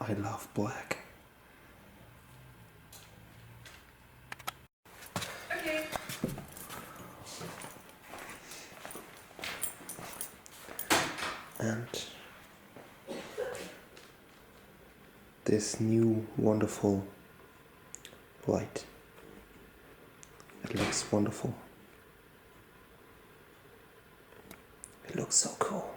I love black. Okay. And this new wonderful light. It looks wonderful. It looks so cool.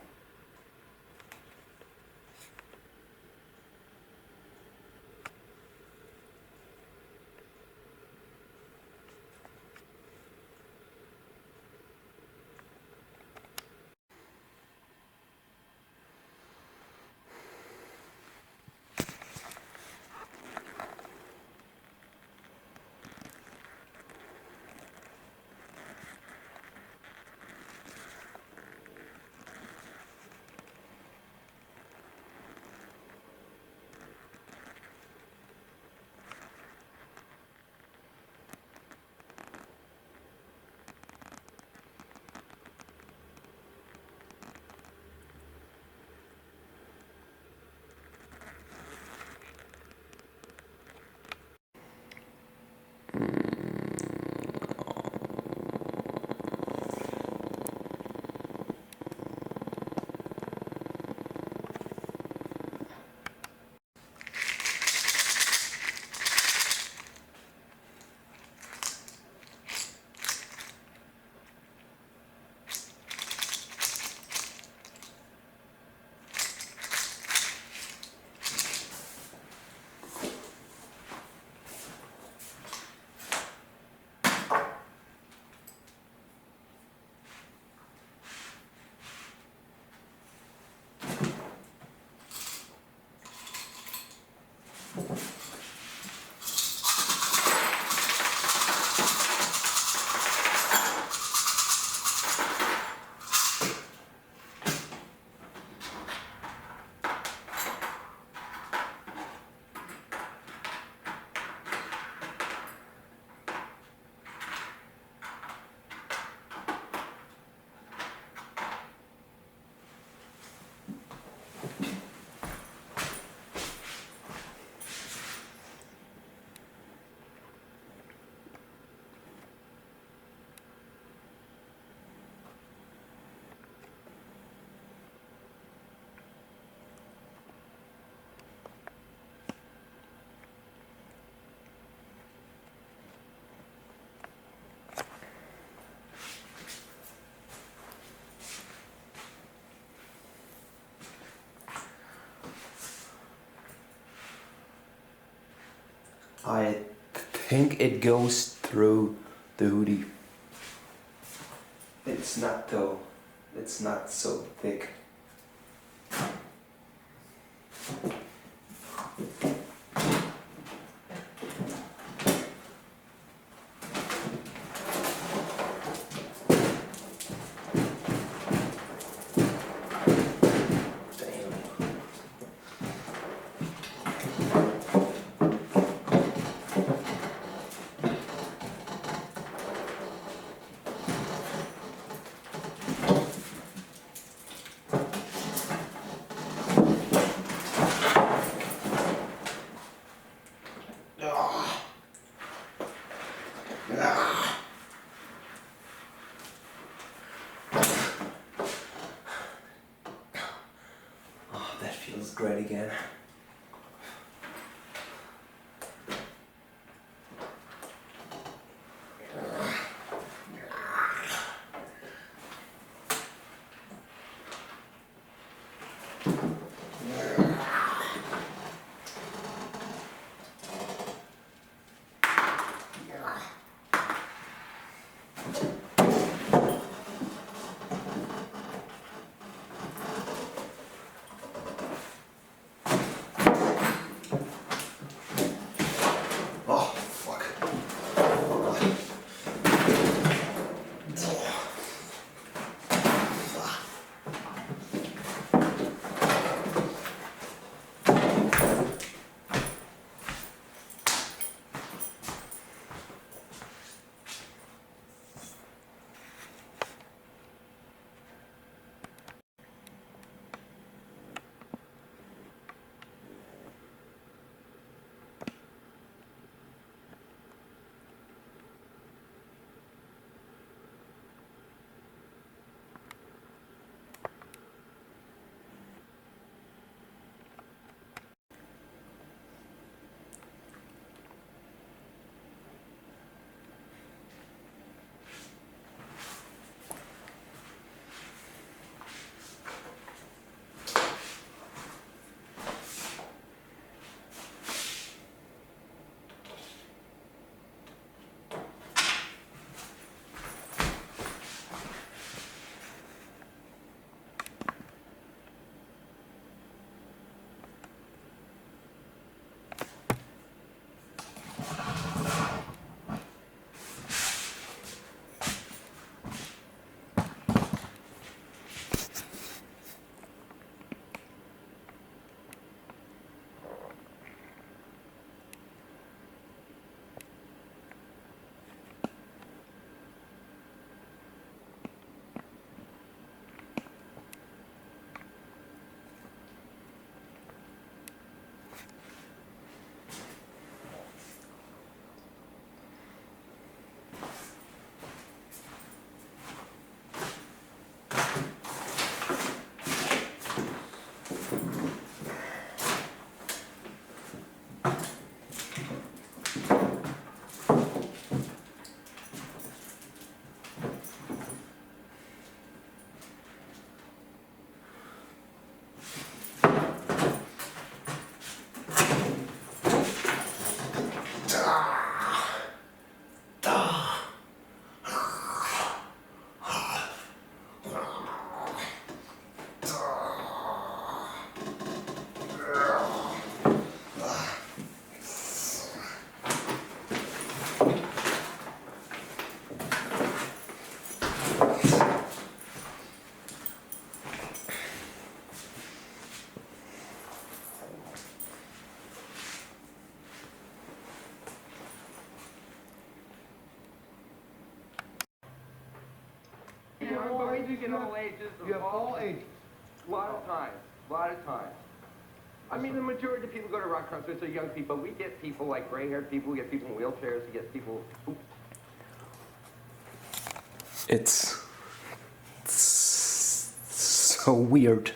I think it goes through the hoodie. It's not though. It's not so thick. Oh, that feels great again. Everybody, you get all ages. You have all ages. A lot of times. I mean, the majority of people go to rock concerts are young people. We get people like gray-haired people. We get people in wheelchairs. We get people. It's so weird.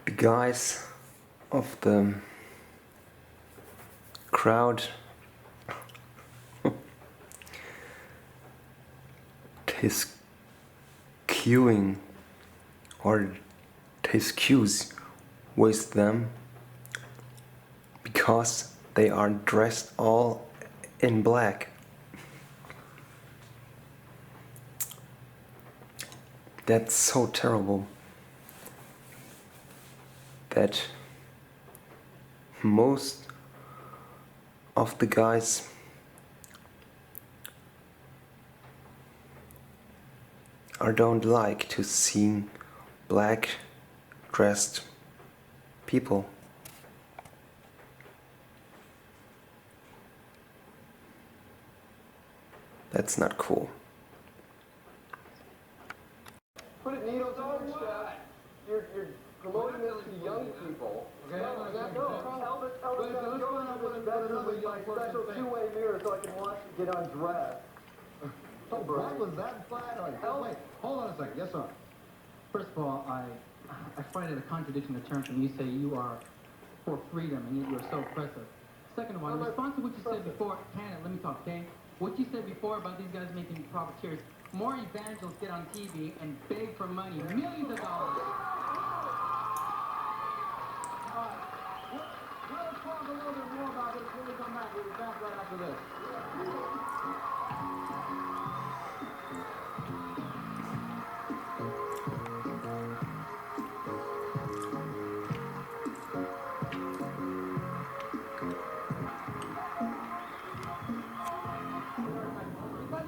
The guys of the crowd his queuing or his queues with them because they are dressed all in black. That's so terrible that most of the guys don't like to see black dressed people. That's not cool. Put it needles on the chest. You're promoting this to young people. Okay, Elvis, that's my special two-way mirror so I can watch you get undressed. What was that flat on? Wait, hold on a second. Yes, sir. First of all, I find it a contradiction of terms when you say you are for freedom and yet you are so oppressive. Second of all, in response to what you said before, Hannah, let me talk, okay? What you said before about these guys making profiteers, more evangelists get on TV and beg for money, millions of dollars. We'll talk a little bit more about this when we come back. We'll be back right after this.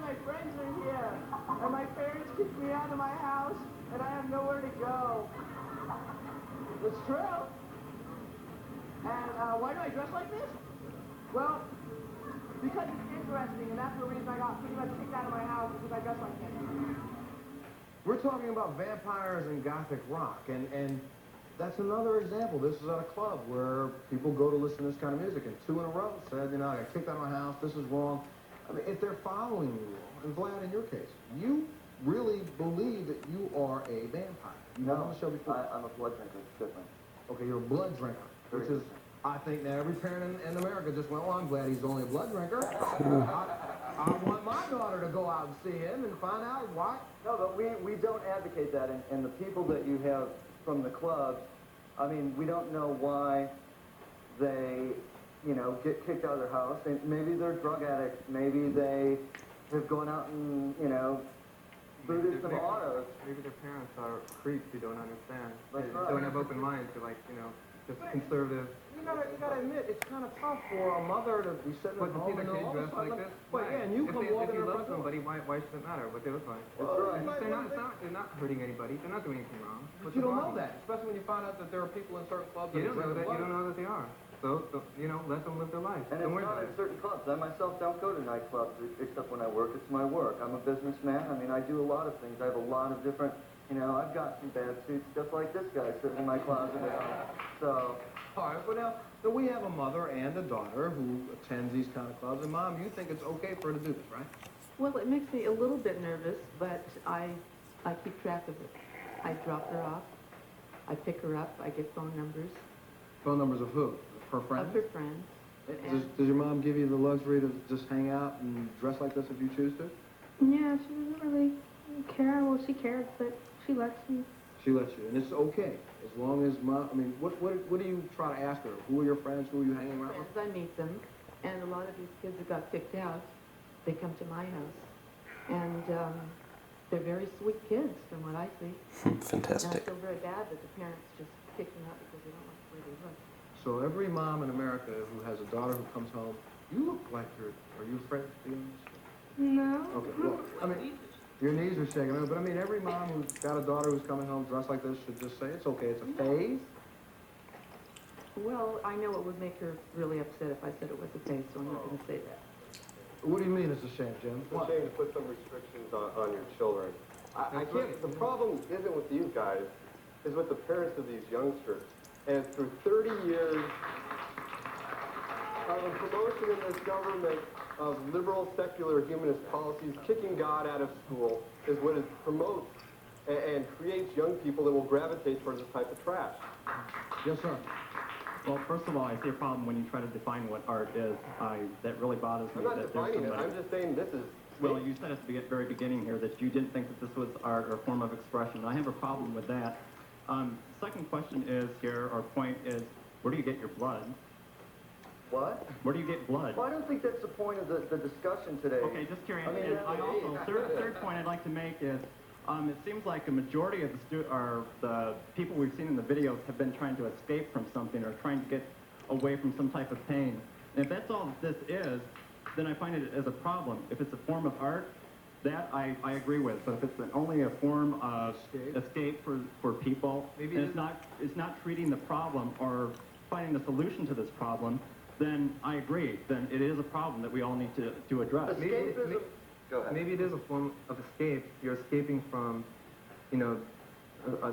My friends are here, and my parents kicked me out of my house, and I have nowhere to go. It's true. And why do I dress like this? Well, because it's interesting, and that's the reason I got pretty much kicked out of my house, because I dress like this. We're talking about vampires and gothic rock, and that's another example. This is at a club where people go to listen to this kind of music, and 2 in a row said, you know, I got kicked out of my house, this is wrong. I mean, if they're following the rule, and Vlad, in your case, you really believe that you are a vampire. You know on the show before? I'm a blood drinker. It's different. Okay, you're a blood drinker, which is, I think that every parent in America just went, well, I'm glad he's only a blood drinker. I want my daughter to go out and see him and find out why. No, but we don't advocate that, and the people that you have from the clubs, I mean, we don't know why they, you know, get kicked out of their house. And maybe they're drug addicts. Maybe they have gone out and, you know, booted some autos. Maybe their parents are creeps who don't understand. That's They right. don't have open minds. They're like, you know, just conservative. You gotta admit, it's kind of tough for a mother to be sitting But at to see home their and kids all of a dressed like sudden, this, but why? yeah, and you come If walking you in love front door. somebody, why should it matter what they look like? That's right. They're not hurting anybody. They're not doing anything wrong. But you don't know that, especially when you find out that there are people in certain clubs that You don't know that. blood. You don't know that they are. So you know, let them live their life. And Don't it's worry not about at it. certain clubs. I myself don't go to nightclubs except when I work. It's my work. I'm a businessman. I mean, I do a lot of things. I have a lot of different, you know, I've got some bad suits just like this guy sitting in my closet at home. So, All right, but now we have a mother and a daughter who attends these kind of clubs, and Mom, you think it's okay for her to do this, right? Well, it makes me a little bit nervous, but I keep track of it. I drop her off. I pick her up. I get phone numbers Phone numbers of who? Her of friends? her friends. Does your mom give you the luxury to just hang out and dress like this if you choose to? Yeah, she doesn't really care. Well, she cares, but she lets me. She lets you, and it's okay as long as Mom. I mean, what do you try to ask her? Who are your friends? Who are you hanging around with? As I meet them, and a lot of these kids that got kicked out, they come to my house, and they're very sweet kids from what I see. And I Fantastic. feel very bad that the parents just kick them out because they don't like the way they look. So every mom in America who has a daughter who comes home, you look like are you afraid to be honest? No. Okay, well, I mean, your knees are shaking, but I mean, every mom who's got a daughter who's coming home dressed like this should just say, it's okay, it's a phase. Well, I know it would make her really upset if I said it was a phase, so I'm not going to say that. What do you mean it's a shame, Jim? It's a shame to put some restrictions on your children. I can't, the problem isn't with these guys, is with the parents of these youngsters. And through 30 years of a promotion in this government of liberal, secular, humanist policies, kicking God out of school is what it promotes and creates young people that will gravitate towards this type of trash. Yes, sir. Well, first of all, I see a problem when you try to define what art is. That really bothers me. I'm not that defining it, I'm just saying this is... Well, you said at the very beginning here that you didn't think that this was art or a form of expression. I have a problem with that. Second question is here, or point is, where do you get your blood? What? Where do you get blood? Well, I don't think that's the point of the discussion today. Okay, just carry on. I mean, And I also, third point I'd like to make is, it seems like a majority of the people we've seen in the videos have been trying to escape from something or trying to get away from some type of pain. And if that's all this is, then I find it as a problem. If it's a form of art, that I agree with. But if it's only a form of escape for people, Maybe and it's not treating the problem or finding the solution to this problem, then I agree. Then it is a problem that we all need to address. Escapism. Go ahead. Maybe it is a form of escape. You're escaping from, you know,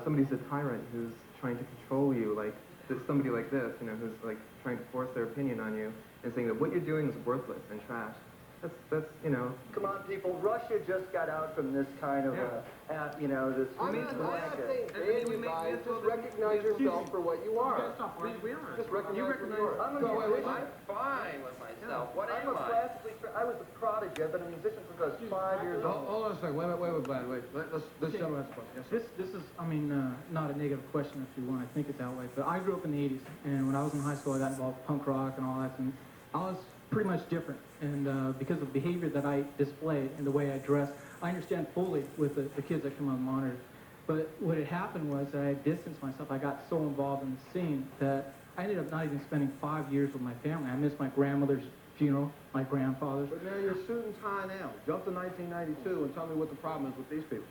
somebody's a tyrant who's trying to control you, like somebody like this, you know, who's like trying to force their opinion on you and saying that what you're doing is worthless and trash. That's you know. Come on, people. Russia just got out from this kind of, you know, this... I'm not saying ban you guys, just recognize yourself for what you are. Just recognize who you are. I'm fine with myself. What I'm am a I? classically... I was a prodigy. I've been a musician since I was 5 years old. Hold on a second. Wait, Brad. Wait. This gentleman has a question. Yes, sir. This is, I mean, not a negative question if you want to think it that way, but I grew up in the 80s, and when I was in high school, I got involved with punk rock and all that, and I was pretty much different. And because of the behavior that I displayed and the way I dressed, I understand fully with the kids that come on the monitor. But what had happened was that I distanced myself. I got so involved in the scene that I ended up not even spending 5 years with my family. I missed my grandmother's funeral, my grandfather's. But now you're suit and tie now. Jump to 1992 and tell me what the problem is with these people.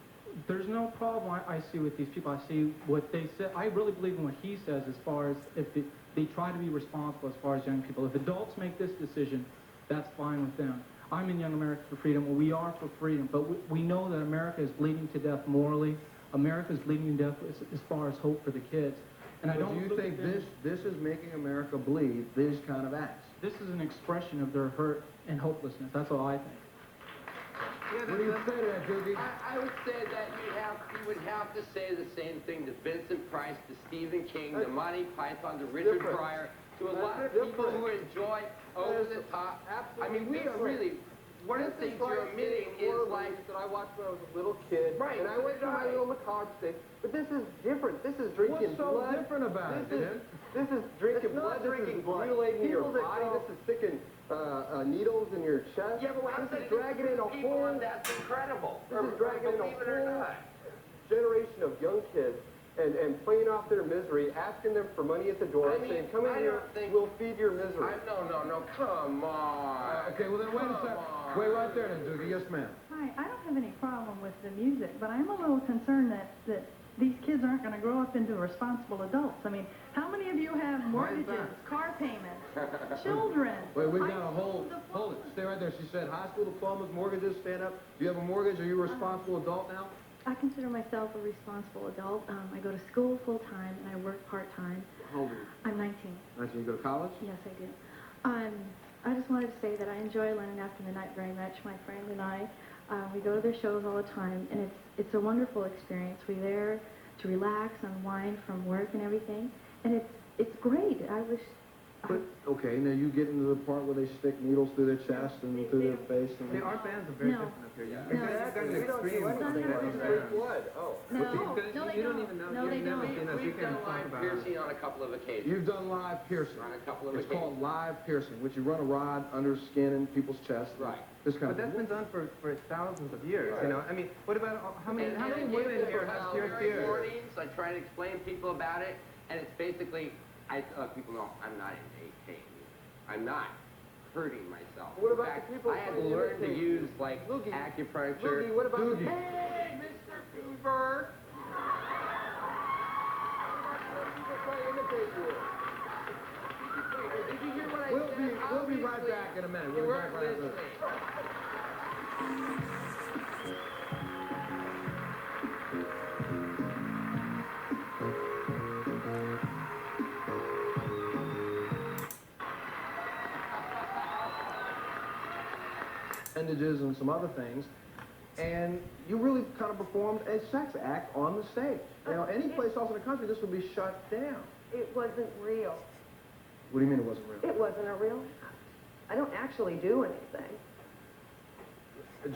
There's no problem I see with these people. I see what they said. I really believe in what he says as far as if they try to be responsible as far as young people. If adults make this decision, that's fine with them. I'm in Young America for Freedom. Well, we are for freedom, but we know that America is bleeding to death morally. America is bleeding to death as far as hope for the kids. And I don't do you think this is making America bleed, these kind of acts? This is an expression of their hurt and hopelessness. That's all I think. What do you say to that, Doogie? I would say that you would have to say the same thing to Vincent Price, to Stephen King, to Monty Python, to Richard Pryor, to a lot of people who enjoy over the top. I mean, we are really, one of the things you're omitting is like... that I watched when I was a little kid, Right, and I went to my little macabre stage. But this is different. This is drinking What's so blood. different about it, Jim? This is drinking blood. This is mutilating your body. This is sticking needles in your chest. Yeah, but how this is dragging in a people whole... on that's incredible. This is dragging in a Believe it or whole not. generation of young kids and playing off their misery, asking them for money at the door, saying, come in here, we'll feed your misery. No, come on. Okay, well then wait a second. Wait right there then, Doogie. Yes, ma'am. Hi, I don't have any problem with the music, but I'm a little concerned that these kids aren't going to grow up into responsible adults. I mean, how many of you have mortgages, car payments, children? Wait, we got a hold it. Stay right there. She said high school diplomas, mortgages, stand up. Do you have a mortgage? Are you a responsible adult now? I consider myself a responsible adult. I go to school full-time and I work part-time. How old are you? I'm 19. 19. You go to college? Yes, I do. I just wanted to say that I enjoy Lennon After Midnight very much. My friend and I, we go to their shows all the time, and it's a wonderful experience. We're there to relax, unwind from work and everything, and it's great. But, okay, now you get into the part where they stick needles through their chest and through their face. And See, our bands are very different up here. You've got an extreme blood. Oh. You don't even know. You've never seen us. You We've can't done talk live about piercing it. on a couple of occasions. You've done live piercing. On a couple of It's occasions. called live piercing, which you run a rod under skin in people's chest. Right. This kind But of that's been done for thousands of years, you know? I mean, what about, how many And women here have pure Saturday tears? mornings, I try to explain to people about it, and it's basically, people know I'm not in pain. I'm not hurting myself. What In about fact, the people I had to trying to learn to imitate use, like, Loogie, acupuncture. what about Doogie. Hey, Mr. Cooper! people trying to imitate you? Did you hear what I We'll said? be right back in a minute. You We'll be weren't back right after this. listening. Appendages and some other things, and you really kind of performed a sex act on the stage. You know, any place else in the country, this would be shut down. It wasn't real. What do you mean it wasn't real? It wasn't a real act. I don't actually do anything.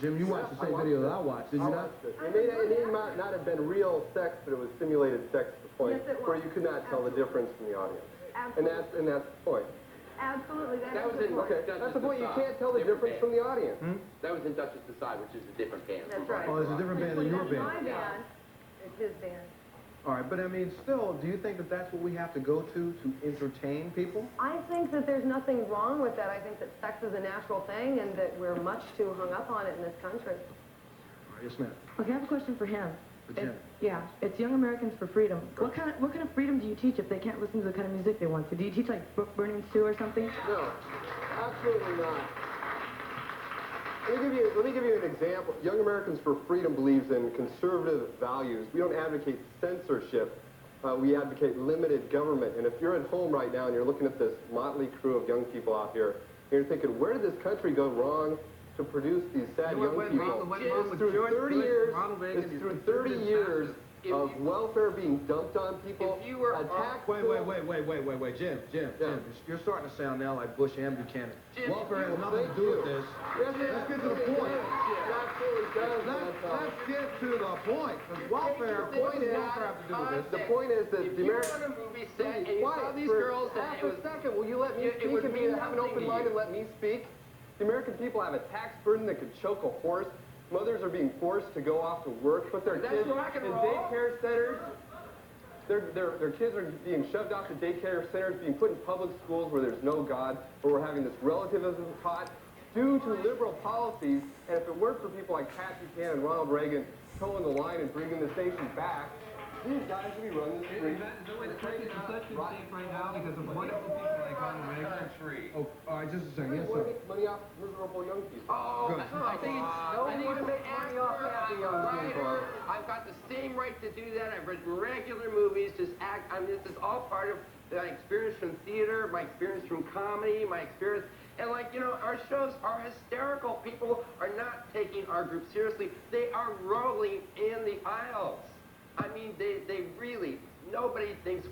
Jim, you watched the same video that I watched, did you not? It may not have been real sex, but it was simulated sex to the point Yes, it was. where you could not tell the difference from the audience. Absolutely. And that's the point. Absolutely, That that was is in the point. Okay, that's the point. You can't tell the difference from the audience. That was in Duchess Decide, which is a different band. That's right. Oh, there's a different band than your That's my band. band. It's his band. All right, but I mean, still, do you think that that's what we have to go to entertain people? I think that there's nothing wrong with that. I think that sex is a natural thing and that we're much too hung up on it in this country. All right, yes, ma'am. Okay, I have a question for him. For Jim. Yeah, it's Young Americans for Freedom. What kind of freedom do you teach if they can't listen to the kind of music they want to? Do you teach like book burning Sue or something? No, absolutely not. Let me give you an example. Young Americans for Freedom believes in conservative values. We don't advocate censorship. We advocate limited government. And if you're at home right now and you're looking at this motley crew of young people out here, and you're thinking, where did this country go wrong to produce these sad young people? It's through 30 years, it's through 30 years of welfare being dumped on people. If you were Wait, Jim, you're starting to sound now like Bush and Buchanan. Jim, Welfare has nothing to do with this. Yes, Let's get to the point. It absolutely does. Let's get to the point, because welfare, what does welfare have to do with this? The point is that If the you were American... on a movie set and you saw these girls and half it was... a second, will you let me it speak would and mean have an nothing open to mind you. and let me speak? The American people have a tax burden that could choke a horse. Mothers are being forced to go off to work, put their That's kids rock and in roll. daycare centers. Their kids are being shoved off to daycare centers, being put in public schools where there's no God, where we're having this relativism taught due to liberal policies. And if it weren't for people like Pat Buchanan and Ronald Reagan towing the line and bringing the nation back, these guys would be running the streets. right now because of wonderful people like Ronald Reagan. Oh, all right, just a second. Yes, sir. Money off miserable young people. Oh, Good. I think I need to make money off happy young people. I've got the same right to do that. I've written regular movies, just act. I mean, this is all part of my experience from theater, my experience from comedy, my experience. And like, you know, our shows are hysterical. People are not taking our group seriously. They are rolling in the aisles. I mean, they really, nobody thinks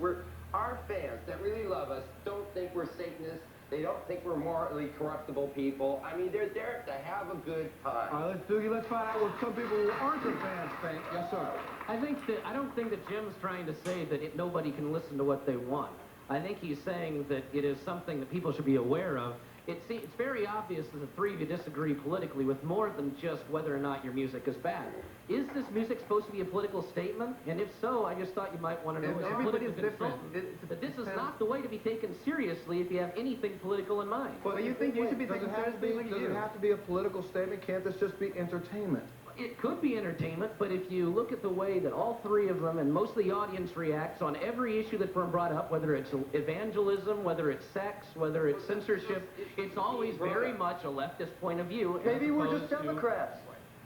our fans that really love us don't think we're Satanists. They don't think we're morally corruptible people. I mean, they're there to have a good time. All right, let's find out what some people who aren't your fans think. Yes, sir. I don't think that Jim's trying to say that nobody can listen to what they want. I think he's saying that it is something that people should be aware of. It's very obvious that the three of you disagree politically with more than just whether or not your music is bad. Is this music supposed to be a political statement? And if so, I just thought you might want to know as a political consultant that this is not the way to be taken seriously if you have anything political in mind. But you think you should be does taken it have to be? seriously like Does you? it have to be a political statement? Can't this just be entertainment? It could be entertainment, but if you look at the way that all three of them and most of the audience reacts on every issue that's been brought up, whether it's evangelism, whether it's sex, whether it's censorship, it's always very much a leftist point of view. as Maybe we're just opposed to- Democrats.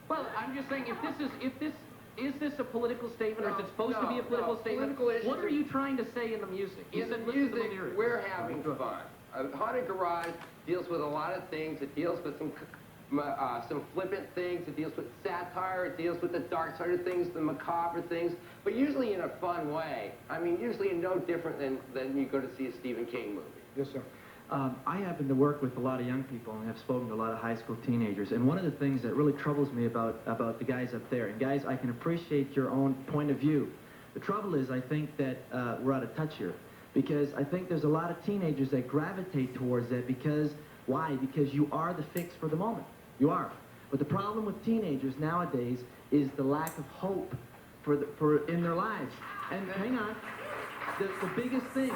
Well, I'm just saying, is this a political statement, or is it supposed to be a political statement? Political issues What are you trying to say in the music? You In the said listen to the music, lyrics. we're having fun. Haunted Garage deals with a lot of things. It deals with some flippant things. It deals with satire. It deals with the dark side of things, the macabre things, but usually in a fun way. I mean, usually no different than you go to see a Stephen King movie. Yes, sir. I happen to work with a lot of young people and have spoken to a lot of high school teenagers. And one of the things that really troubles me about the guys up there, and guys, I can appreciate your own point of view. The trouble is, I think that we're out of touch here. Because I think there's a lot of teenagers that gravitate towards that because, why? Because you are the fix for the moment. You are. But the problem with teenagers nowadays is the lack of hope in their lives. And hang on, the biggest thing,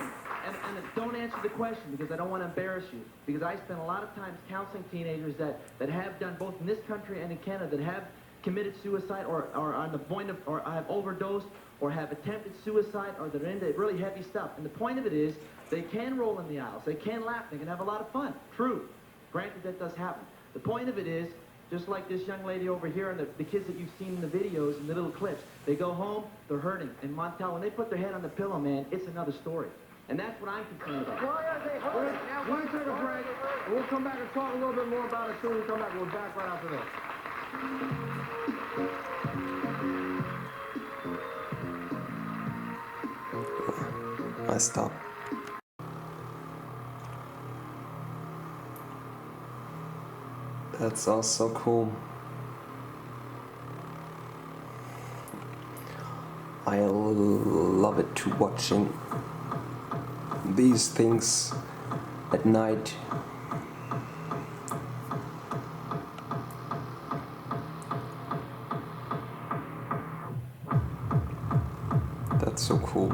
and don't answer the question because I don't want to embarrass you, because I spend a lot of times counseling teenagers that have done, both in this country and in Canada, that have committed suicide or on the point of, or have overdosed or have attempted suicide or they're into really heavy stuff. And the point of it is they can roll in the aisles, they can laugh, they can have a lot of fun. True. Granted, that does happen. The point of it is, just like this young lady over here and the kids that you've seen in the videos and the little clips, they go home, they're hurting. And Montel, when they put their head on the pillow, man, it's another story. And that's what I'm concerned about. We're going to take a break, and we'll come back and talk a little bit more about it soon. We come back, we're back right after this. I stop. That's also cool. I love it to watching these things at night. That's so cool.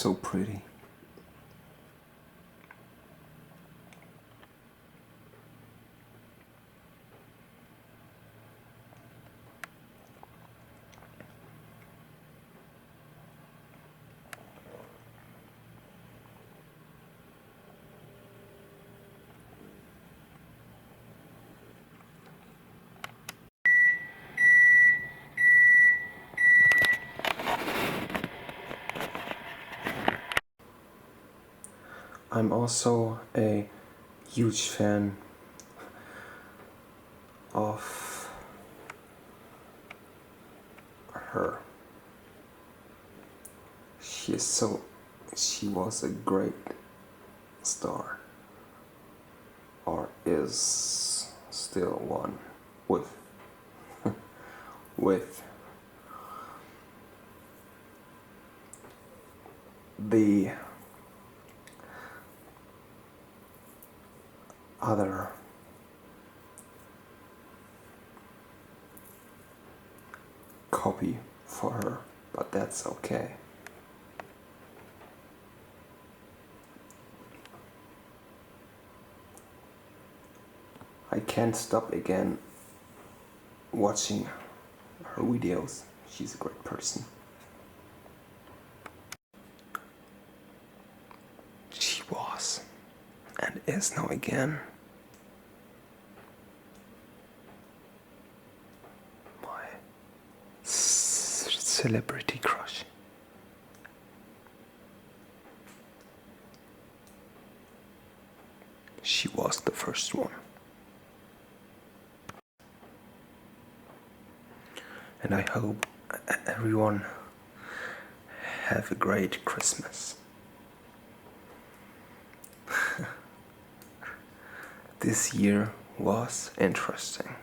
So pretty. I'm also a huge fan of her. She was a great star, or is still one, with with the other copy for her, but that's okay. I can't stop again watching her videos. She's a great person. She was and is now again my celebrity crush. She was the first one. And I hope everyone have a great Christmas. This year was interesting.